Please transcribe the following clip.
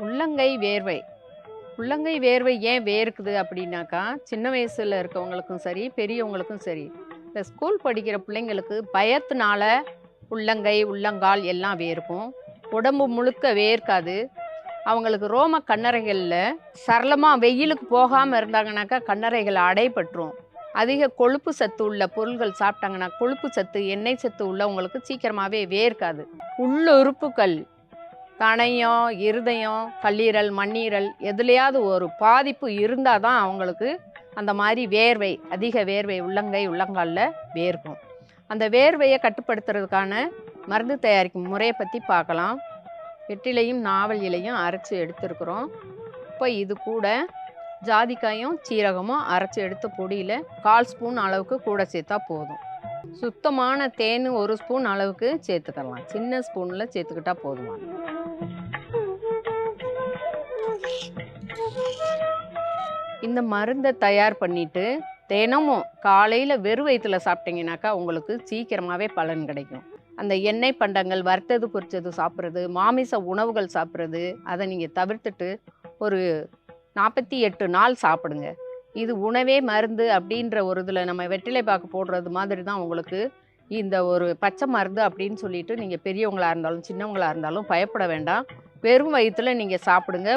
உள்ளங்கை வேர்வை. உள்ளங்கை வேர்வை ஏன் வேர்க்குது அப்படின்னாக்கா, சின்ன வயசுல இருக்கவங்களுக்கும் சரி, பெரியவங்களுக்கும் சரி, இந்த ஸ்கூல் படிக்கிற பிள்ளைங்களுக்கு பயத்தினால உள்ளங்கை, உள்ளங்கால் எல்லாம் வேர்க்கும். உடம்பு முழுக்க வேர்க்காது. அவங்களுக்கு ரோம கண்ணறைகள்ல சரளமா வெயிலுக்கு போகாம இருந்தாங்கனாக்கா, கண்ணறைகள் அடைபட்டுரும். அதிக கொழுப்பு சத்து உள்ள பொருள்கள் சாப்பிட்டாங்கன்னா, கொழுப்பு சத்து, எண்ணெய் சத்து உள்ளவங்களுக்கு சீக்கிரமாவே வேர்க்காது. உள்ளுறுப்புக்கள் கணையம், இருதயம், கல்லீரல், மண்ணீரல் எதுலயாவது ஒரு பாதிப்பு இருந்தால் தான் அவங்களுக்கு அந்த மாதிரி வேர்வை, அதிக வேர்வை உள்ளங்கை, உள்ளங்காலில் வேர்க்கும். அந்த வேர்வையை கட்டுப்படுத்துறதுக்கான மருந்து தயாரிக்கும் முறையை பற்றி பார்க்கலாம். வெற்றிலையும் நாவல் இலையும் அரைச்சி எடுத்துருக்குறோம். இப்போ இது கூட ஜாதிக்காயும் சீரகமும் அரைச்சி எடுத்த பொடியில் 1/4 ஸ்பூன் அளவுக்கு கூட சேர்த்தா போதும். சுத்தமான தேன் 1 ஸ்பூன் அளவுக்கு சேர்த்துக்கலாம். சின்ன ஸ்பூனில் சேர்த்துக்கிட்டா போதுமா. இந்த மருந்தை தயார் பண்ணிட்டு தினமும் காலையில் வெறும் வயிற்றுல சாப்பிட்டீங்கன்னாக்கா உங்களுக்கு சீக்கிரமாகவே பலன் கிடைக்கும். அந்த எண்ணெய் பண்டங்கள், வறுத்தது பொரிச்சது சாப்பிட்றது, மாமிச உணவுகள் சாப்பிட்றது, அதை நீங்கள் தவிர்த்துட்டு ஒரு 48 நாள் சாப்பிடுங்க. இது உணவே மருந்து அப்படின்ற ஒரு இதில் நம்ம வெற்றிலை பாக்கு போடுறது மாதிரி தான் உங்களுக்கு இந்த ஒரு பச்சை மருந்து அப்படின்னு சொல்லிட்டு நீங்கள் பெரியவங்களாக இருந்தாலும் சின்னவங்களாக இருந்தாலும் பயப்பட வேண்டாம். வெறும் வயிற்றுல நீங்கள் சாப்பிடுங்க.